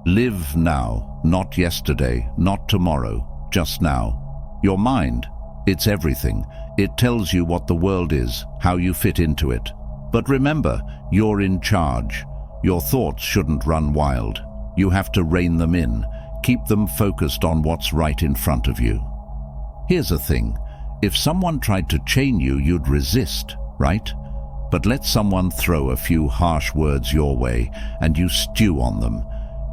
Live now, not yesterday, not tomorrow, just now. Your mind, it's everything. It tells you what the world is, how you fit into it. But remember, you're in charge. Your thoughts shouldn't run wild. You have to rein them in. Keep them focused on what's right in front of you. Here's the thing. If someone tried to chain you, you'd resist, right? But let someone throw a few harsh words your way, and you stew on them.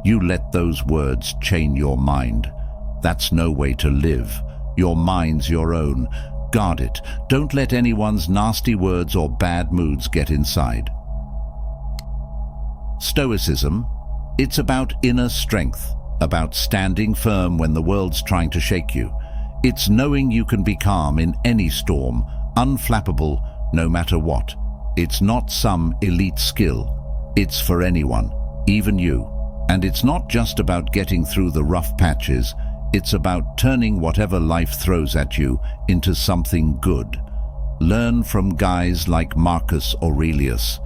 You let those words chain your mind. That's no way to live. Your mind's your own. Guard it. Don't let anyone's nasty words or bad moods get inside. Stoicism, it's about inner strength, about standing firm when the world's trying to shake you. It's knowing you can be calm in any storm, unflappable, no matter what. It's not some elite skill. It's for anyone, even you. And it's not just about getting through the rough patches. It's about turning whatever life throws at you into something good. Learn from guys like Marcus Aurelius.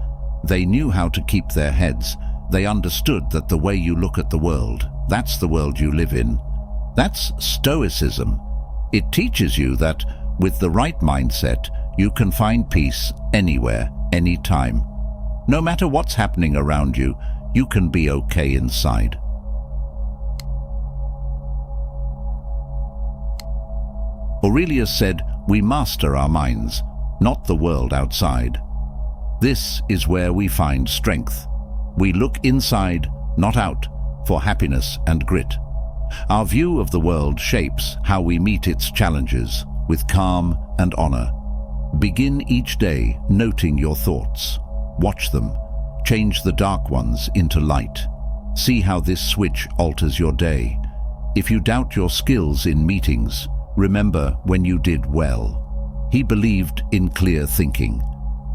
They knew how to keep their heads. They understood that the way you look at the world, that's the world you live in. That's Stoicism. It teaches you that, with the right mindset, you can find peace anywhere, anytime. No matter what's happening around you, you can be okay inside. Aurelius said, "We master our minds, not the world outside." This is where we find strength. We look inside, not out, for happiness and grit. Our view of the world shapes how we meet its challenges, with calm and honor. Begin each day noting your thoughts. Watch them. Change the dark ones into light. See how this switch alters your day. If you doubt your skills in meetings, remember when you did well. He believed in clear thinking.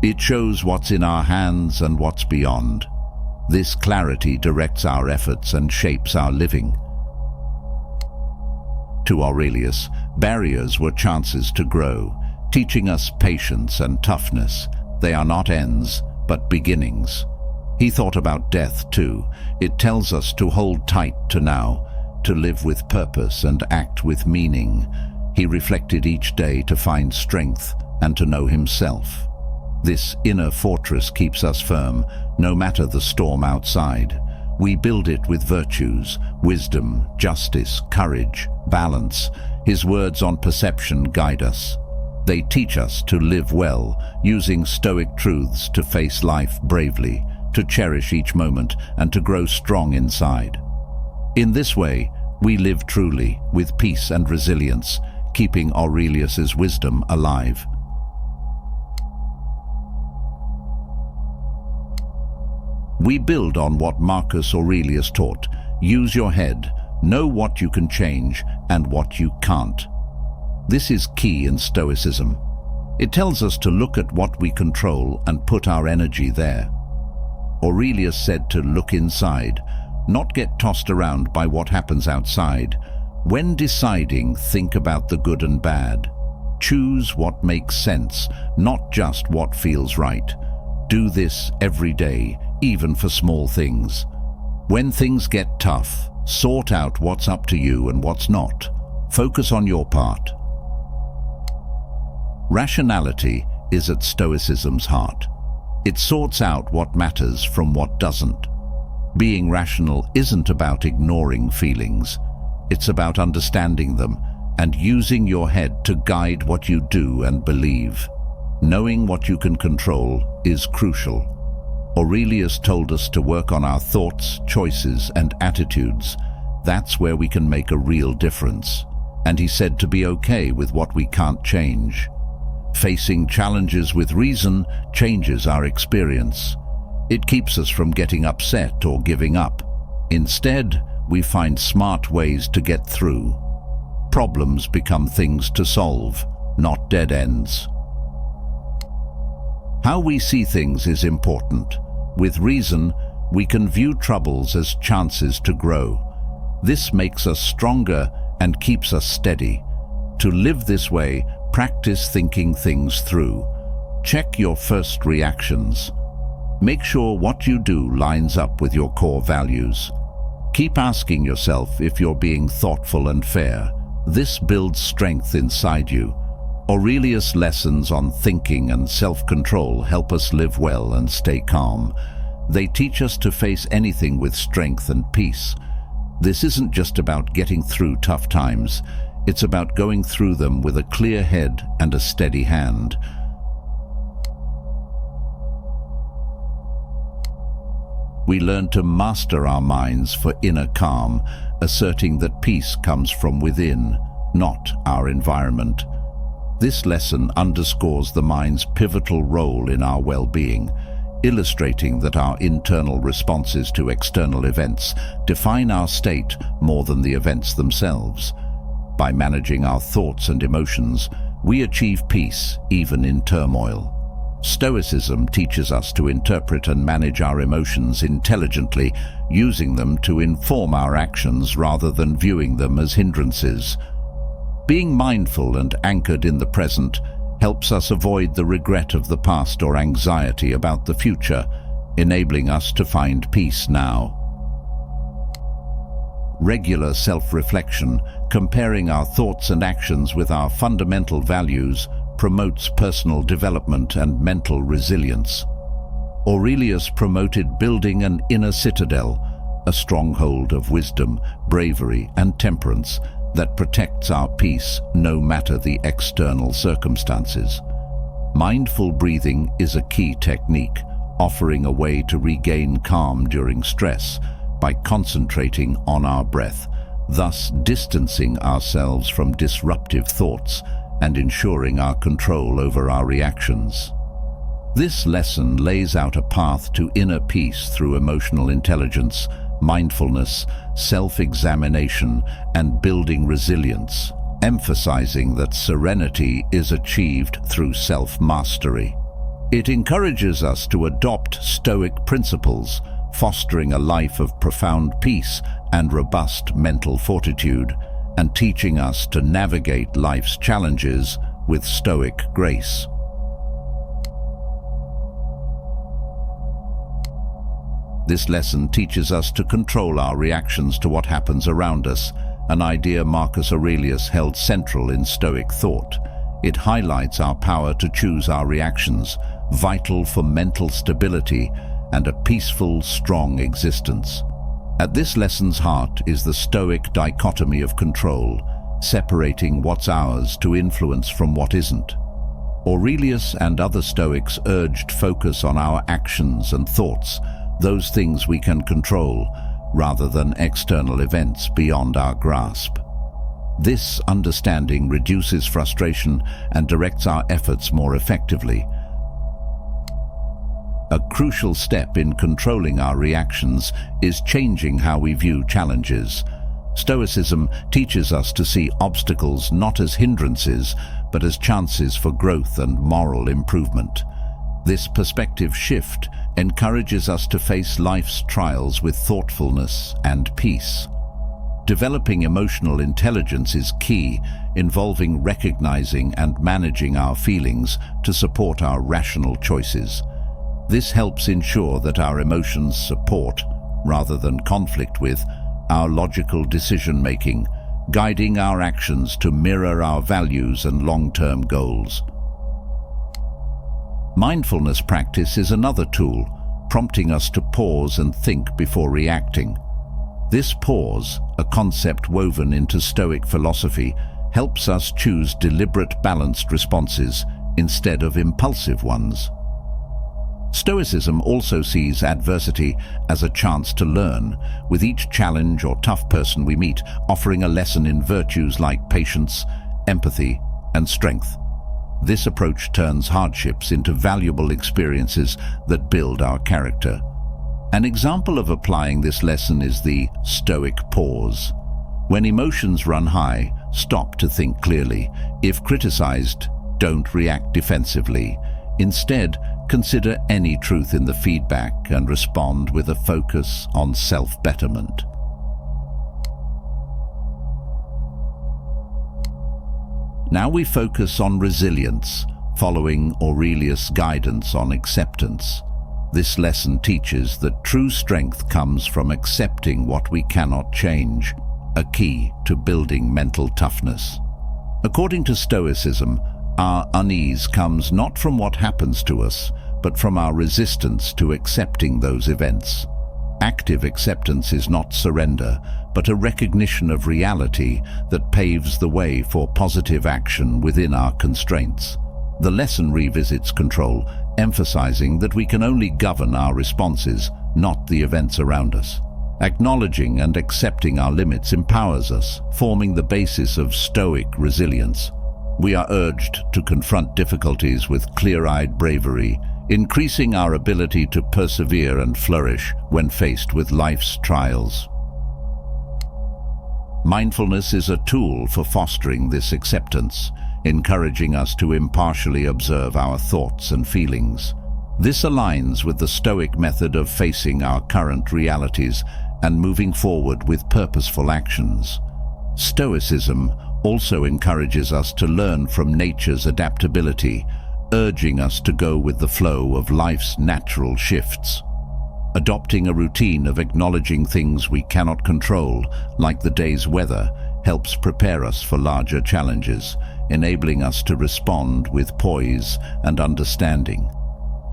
It shows what's in our hands and what's beyond. This clarity directs our efforts and shapes our living. To Aurelius, barriers were chances to grow, teaching us patience and toughness. They are not ends, but beginnings. He thought about death too. It tells us to hold tight to now, to live with purpose and act with meaning. He reflected each day to find strength and to know himself. This inner fortress keeps us firm, no matter the storm outside. We build it with virtues, wisdom, justice, courage, balance. His words on perception guide us. They teach us to live well, using Stoic truths to face life bravely, to cherish each moment, and to grow strong inside. In this way, we live truly, with peace and resilience, keeping Aurelius's wisdom alive. We build on what Marcus Aurelius taught. Use your head, know what you can change and what you can't. This is key in Stoicism. It tells us to look at what we control and put our energy there. Aurelius said to look inside, not get tossed around by what happens outside. When deciding, think about the good and bad. Choose what makes sense, not just what feels right. Do this every day, even for small things. When things get tough, sort out what's up to you and what's not. Focus on your part. Rationality is at Stoicism's heart. It sorts out what matters from what doesn't. Being rational isn't about ignoring feelings. It's about understanding them and using your head to guide what you do and believe. Knowing what you can control is crucial. Aurelius told us to work on our thoughts, choices, and attitudes. That's where we can make a real difference. And he said to be okay with what we can't change. Facing challenges with reason changes our experience. It keeps us from getting upset or giving up. Instead, we find smart ways to get through. Problems become things to solve, not dead ends. How we see things is important. With reason, we can view troubles as chances to grow. This makes us stronger and keeps us steady. To live this way, practice thinking things through. Check your first reactions. Make sure what you do lines up with your core values. Keep asking yourself if you're being thoughtful and fair. This builds strength inside you. Aurelius' lessons on thinking and self-control help us live well and stay calm. They teach us to face anything with strength and peace. This isn't just about getting through tough times. It's about going through them with a clear head and a steady hand. We learn to master our minds for inner calm, asserting that peace comes from within, not our environment. This lesson underscores the mind's pivotal role in our well-being, illustrating that our internal responses to external events define our state more than the events themselves. By managing our thoughts and emotions, we achieve peace even in turmoil. Stoicism teaches us to interpret and manage our emotions intelligently, using them to inform our actions rather than viewing them as hindrances. Being mindful and anchored in the present helps us avoid the regret of the past or anxiety about the future, enabling us to find peace now. Regular self-reflection, comparing our thoughts and actions with our fundamental values, promotes personal development and mental resilience. Aurelius promoted building an inner citadel, a stronghold of wisdom, bravery, and temperance that protects our peace no matter the external circumstances. Mindful breathing is a key technique, offering a way to regain calm during stress by concentrating on our breath, thus distancing ourselves from disruptive thoughts and ensuring our control over our reactions. This lesson lays out a path to inner peace through emotional intelligence, mindfulness, self-examination, and building resilience, emphasizing that serenity is achieved through self-mastery. It encourages us to adopt Stoic principles, fostering a life of profound peace and robust mental fortitude, and teaching us to navigate life's challenges with Stoic grace. This lesson teaches us to control our reactions to what happens around us, an idea Marcus Aurelius held central in Stoic thought. It highlights our power to choose our reactions, vital for mental stability and a peaceful, strong existence. At this lesson's heart is the Stoic dichotomy of control, separating what's ours to influence from what isn't. Aurelius and other Stoics urged focus on our actions and thoughts, those things we can control, rather than external events beyond our grasp. This understanding reduces frustration and directs our efforts more effectively. A crucial step in controlling our reactions is changing how we view challenges. Stoicism teaches us to see obstacles not as hindrances, but as chances for growth and moral improvement. This perspective shift encourages us to face life's trials with thoughtfulness and peace. Developing emotional intelligence is key, involving recognizing and managing our feelings to support our rational choices. This helps ensure that our emotions support, rather than conflict with, our logical decision-making, guiding our actions to mirror our values and long-term goals. Mindfulness practice is another tool, prompting us to pause and think before reacting. This pause, a concept woven into Stoic philosophy, helps us choose deliberate, balanced responses instead of impulsive ones. Stoicism also sees adversity as a chance to learn, with each challenge or tough person we meet offering a lesson in virtues like patience, empathy, and strength. This approach turns hardships into valuable experiences that build our character. An example of applying this lesson is the Stoic pause. When emotions run high, stop to think clearly. If criticized, don't react defensively. Instead, consider any truth in the feedback and respond with a focus on self-betterment. Now we focus on resilience, following Aurelius' guidance on acceptance. This lesson teaches that true strength comes from accepting what we cannot change, a key to building mental toughness. According to Stoicism, our unease comes not from what happens to us, but from our resistance to accepting those events. Active acceptance is not surrender, but a recognition of reality that paves the way for positive action within our constraints. The lesson revisits control, emphasizing that we can only govern our responses, not the events around us. Acknowledging and accepting our limits empowers us, forming the basis of Stoic resilience. We are urged to confront difficulties with clear-eyed bravery, increasing our ability to persevere and flourish when faced with life's trials. Mindfulness is a tool for fostering this acceptance, encouraging us to impartially observe our thoughts and feelings. This aligns with the Stoic method of facing our current realities and moving forward with purposeful actions. Stoicism also encourages us to learn from nature's adaptability, urging us to go with the flow of life's natural shifts. Adopting a routine of acknowledging things we cannot control, like the day's weather, helps prepare us for larger challenges, enabling us to respond with poise and understanding.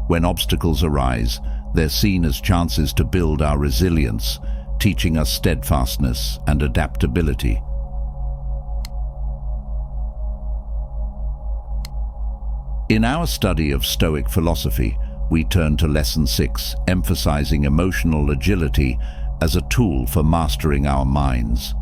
When obstacles arise, they're seen as chances to build our resilience, teaching us steadfastness and adaptability. In our study of Stoic philosophy, we turn to Lesson 6, emphasizing emotional agility as a tool for mastering our minds.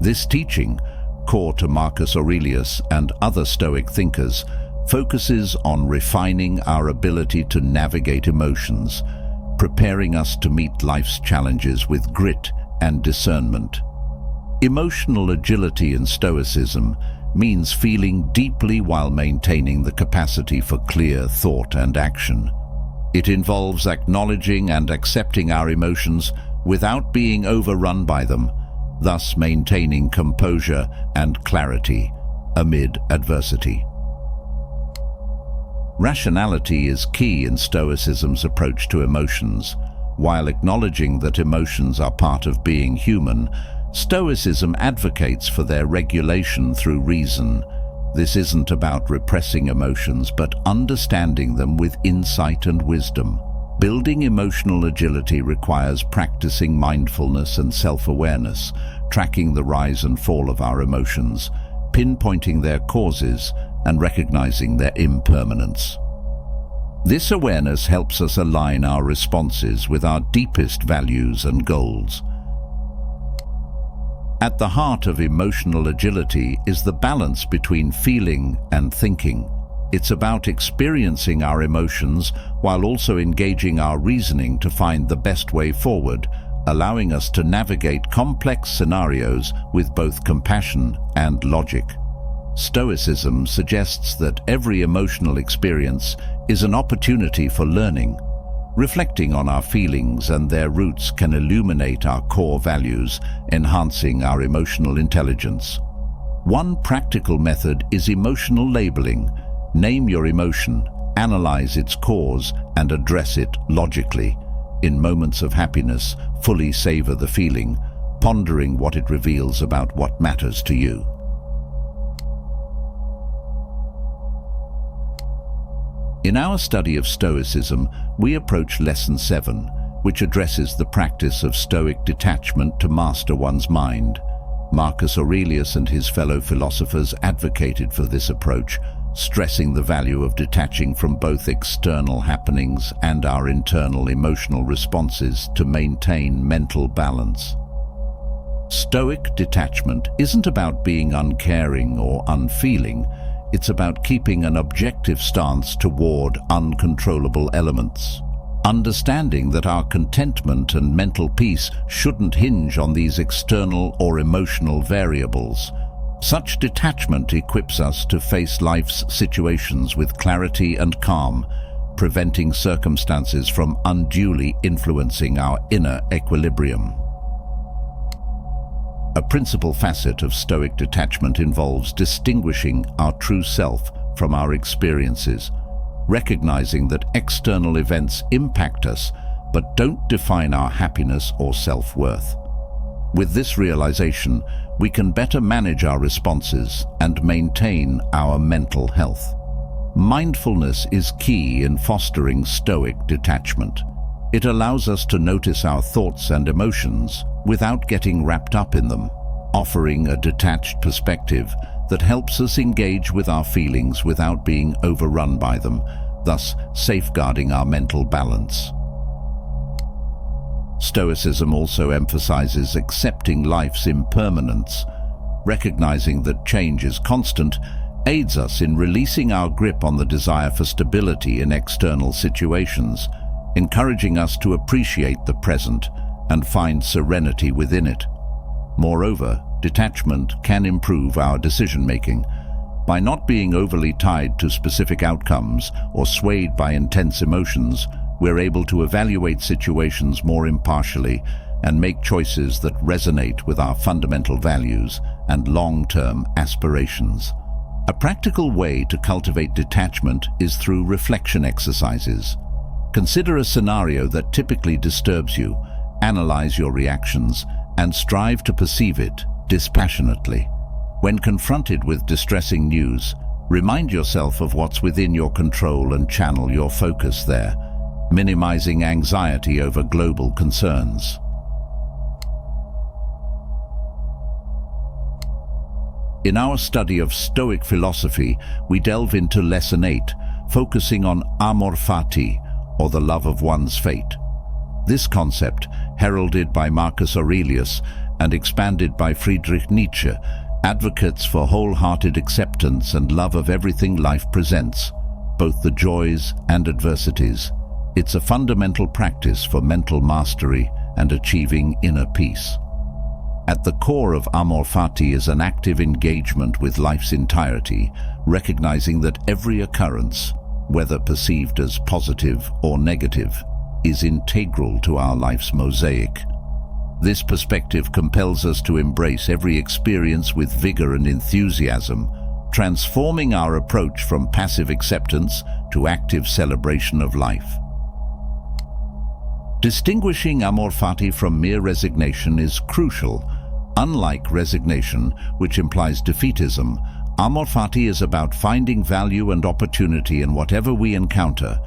This teaching, core to Marcus Aurelius and other Stoic thinkers, focuses on refining our ability to navigate emotions, preparing us to meet life's challenges with grit and discernment. Emotional agility in Stoicism means feeling deeply while maintaining the capacity for clear thought and action. It involves acknowledging and accepting our emotions without being overrun by them, thus maintaining composure and clarity amid adversity. Rationality is key in Stoicism's approach to emotions. While acknowledging that emotions are part of being human, Stoicism advocates for their regulation through reason. This isn't about repressing emotions, but understanding them with insight and wisdom. Building emotional agility requires practicing mindfulness and self-awareness, tracking the rise and fall of our emotions, pinpointing their causes, and recognizing their impermanence. This awareness helps us align our responses with our deepest values and goals. At the heart of emotional agility is the balance between feeling and thinking. It's about experiencing our emotions while also engaging our reasoning to find the best way forward, allowing us to navigate complex scenarios with both compassion and logic. Stoicism suggests that every emotional experience is an opportunity for learning. Reflecting on our feelings and their roots can illuminate our core values, enhancing our emotional intelligence. One practical method is emotional labeling. Name your emotion, analyze its cause, and address it logically. In moments of happiness, fully savor the feeling, pondering what it reveals about what matters to you. In our study of Stoicism, we approach Lesson 7, which addresses the practice of Stoic detachment to master one's mind. Marcus Aurelius and his fellow philosophers advocated for this approach, stressing the value of detaching from both external happenings and our internal emotional responses to maintain mental balance. Stoic detachment isn't about being uncaring or unfeeling. It's about keeping an objective stance toward uncontrollable elements. Understanding that our contentment and mental peace shouldn't hinge on these external or emotional variables. Such detachment equips us to face life's situations with clarity and calm, preventing circumstances from unduly influencing our inner equilibrium. A principal facet of Stoic detachment involves distinguishing our true self from our experiences. recognizing that external events impact us but don't define our happiness or self-worth. With this realization, we can better manage our responses and maintain our mental health. Mindfulness is key in fostering Stoic detachment. It allows us to notice our thoughts and emotions without getting wrapped up in them, offering a detached perspective that helps us engage with our feelings without being overrun by them, thus safeguarding our mental balance. Stoicism also emphasizes accepting life's impermanence. Recognizing that change is constant aids us in releasing our grip on the desire for stability in external situations, encouraging us to appreciate the present and find serenity within it. Moreover, detachment can improve our decision-making. By not being overly tied to specific outcomes or swayed by intense emotions, we're able to evaluate situations more impartially and make choices that resonate with our fundamental values and long-term aspirations. A practical way to cultivate detachment is through reflection exercises. Consider a scenario that typically disturbs you, analyze your reactions, and strive to perceive it dispassionately. When confronted with distressing news, remind yourself of what's within your control and channel your focus there, minimizing anxiety over global concerns. In our study of Stoic philosophy, we delve into Lesson 8, focusing on Amor Fati, or the love of one's fate. This concept, heralded by Marcus Aurelius and expanded by Friedrich Nietzsche, advocates for wholehearted acceptance and love of everything life presents, both the joys and adversities. It's a fundamental practice for mental mastery and achieving inner peace. At the core of Amor Fati is an active engagement with life's entirety, recognizing that every occurrence, whether perceived as positive or negative, is integral to our life's mosaic. This perspective compels us to embrace every experience with vigor and enthusiasm, transforming our approach from passive acceptance to active celebration of life. Distinguishing Amor Fati from mere resignation is crucial. Unlike resignation, which implies defeatism, Amor Fati is about finding value and opportunity in whatever we encounter,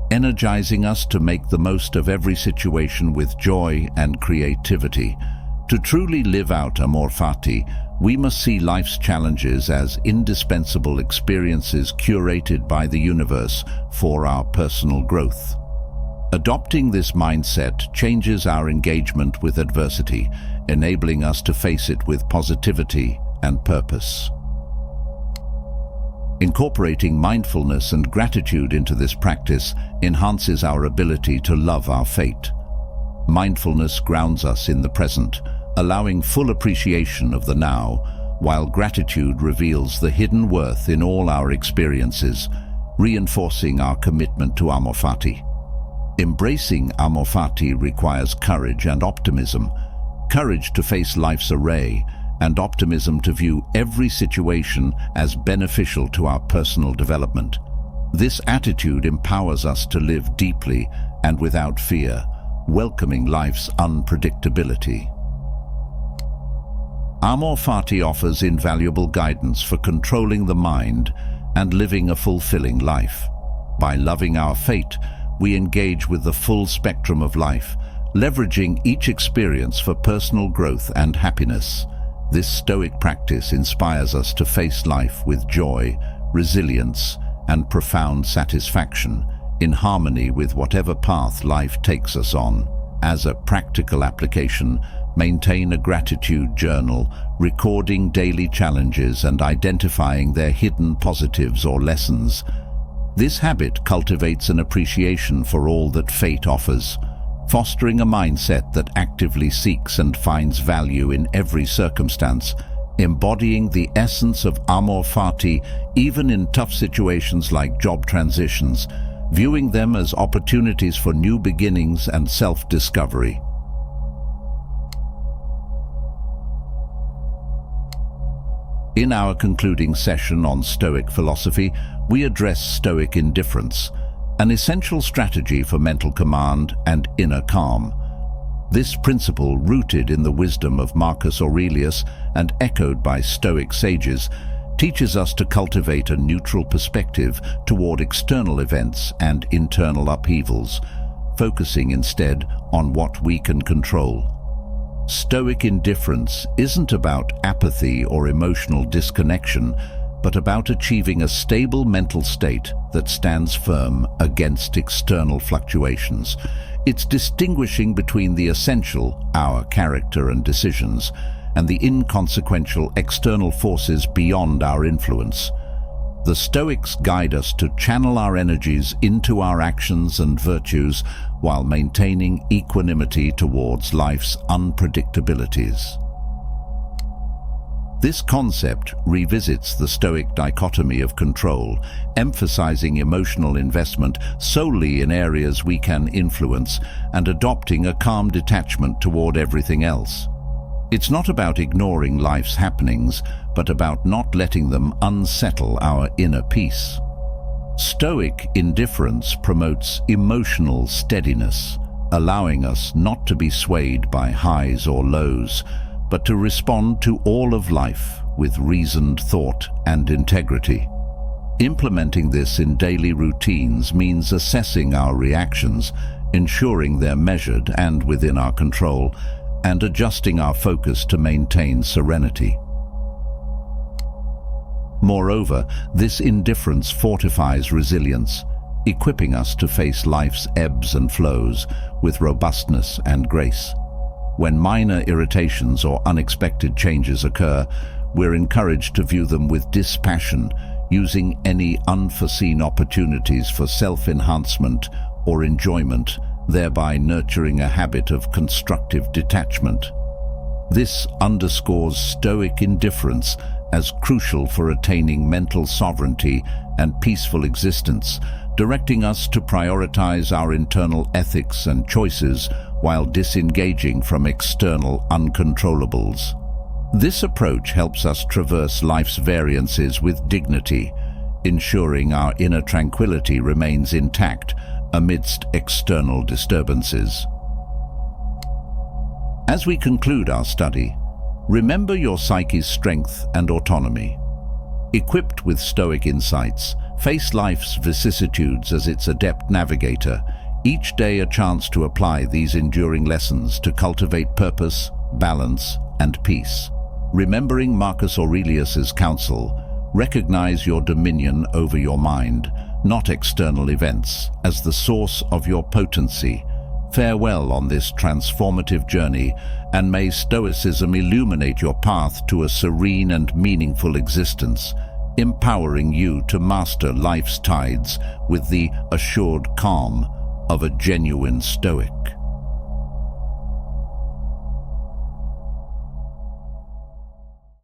energizing us to make the most of every situation with joy and creativity. To truly live out Amor Fati, we must see life's challenges as indispensable experiences curated by the universe for our personal growth. Adopting this mindset changes our engagement with adversity, enabling us to face it with positivity and purpose. Incorporating mindfulness and gratitude into this practice enhances our ability to love our fate. Mindfulness grounds us in the present, allowing full appreciation of the now, while gratitude reveals the hidden worth in all our experiences, reinforcing our commitment to Amor Fati. Embracing Amor Fati requires courage and optimism, courage to face life's array, and optimism to view every situation as beneficial to our personal development. This attitude empowers us to live deeply and without fear, welcoming life's unpredictability. Amor Fati offers invaluable guidance for controlling the mind and living a fulfilling life. By loving our fate, we engage with the full spectrum of life, leveraging each experience for personal growth and happiness. This Stoic practice inspires us to face life with joy, resilience, and profound satisfaction, in harmony with whatever path life takes us on. As a practical application, maintain a gratitude journal, recording daily challenges and identifying their hidden positives or lessons. This habit cultivates an appreciation for all that fate offers, fostering a mindset that actively seeks and finds value in every circumstance, embodying the essence of Amor Fati even in tough situations like job transitions, viewing them as opportunities for new beginnings and self-discovery. In our concluding session on Stoic philosophy, we address Stoic indifference, an essential strategy for mental command and inner calm. This principle, rooted in the wisdom of Marcus Aurelius and echoed by Stoic sages, teaches us to cultivate a neutral perspective toward external events and internal upheavals, focusing instead on what we can control. Stoic indifference isn't about apathy or emotional disconnection, but about achieving a stable mental state that stands firm against external fluctuations. It's distinguishing between the essential, our character and decisions, and the inconsequential external forces beyond our influence. The Stoics guide us to channel our energies into our actions and virtues while maintaining equanimity towards life's unpredictabilities. This concept revisits the Stoic dichotomy of control, emphasizing emotional investment solely in areas we can influence and adopting a calm detachment toward everything else. It's not about ignoring life's happenings, but about not letting them unsettle our inner peace. Stoic indifference promotes emotional steadiness, allowing us not to be swayed by highs or lows, but to respond to all of life with reasoned thought and integrity. Implementing this in daily routines means assessing our reactions, ensuring they're measured and within our control, and adjusting our focus to maintain serenity. Moreover, this indifference fortifies resilience, equipping us to face life's ebbs and flows with robustness and grace. When minor irritations or unexpected changes occur, we're encouraged to view them with dispassion, using any unforeseen opportunities for self-enhancement or enjoyment, thereby nurturing a habit of constructive detachment. This underscores Stoic indifference as crucial for attaining mental sovereignty and peaceful existence, directing us to prioritize our internal ethics and choices while disengaging from external uncontrollables. This approach helps us traverse life's variances with dignity, ensuring our inner tranquility remains intact amidst external disturbances. As we conclude our study, remember your psyche's strength and autonomy. Equipped with Stoic insights, face life's vicissitudes as its adept navigator, each day a chance to apply these enduring lessons to cultivate purpose, balance, and peace. Remembering Marcus Aurelius's counsel, recognize your dominion over your mind, not external events, as the source of your potency. Farewell on this transformative journey, and may Stoicism illuminate your path to a serene and meaningful existence, empowering you to master life's tides with the assured calm of a genuine Stoic.